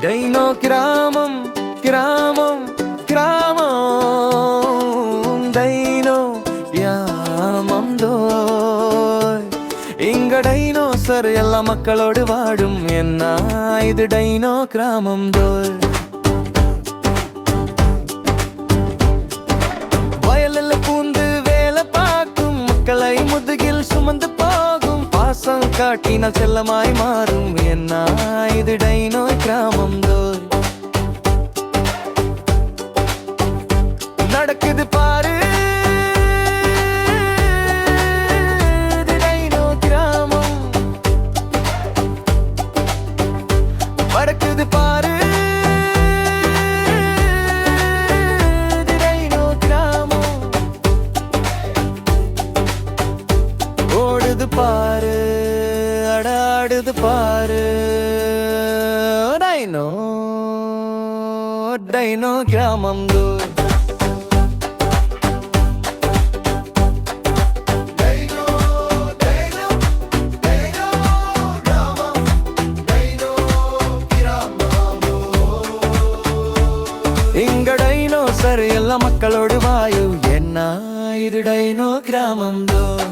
Dino கிராமம் கிராமம் கிராமம் டைனோ கிராமம் தோய். இங்க டைனோசர் எல்லா மக்களோடு வாடும் என்ன இது டைனோ கிராமம் தோய். வயலில் பூந்து வேலை பார்க்கும் மக்களை முதுகில் சுமந்து போகும் பாசம் காட்டினால் செல்லமாய் மாறும் என்ன இது டைனோ கிராமம் தோய். நடக்குது பாரு இது டைனோ கிராமம். பறக்குது பாரு இது டைனோ கிராமம். ஓடுது பாரு அடாடுது பாரு டைனோ டைனோ கிராமம் தோய். இங்க டைனோசர் எல்லா மக்களோடு வாயு என்ன இது டைனோ கிராமம் தோய்.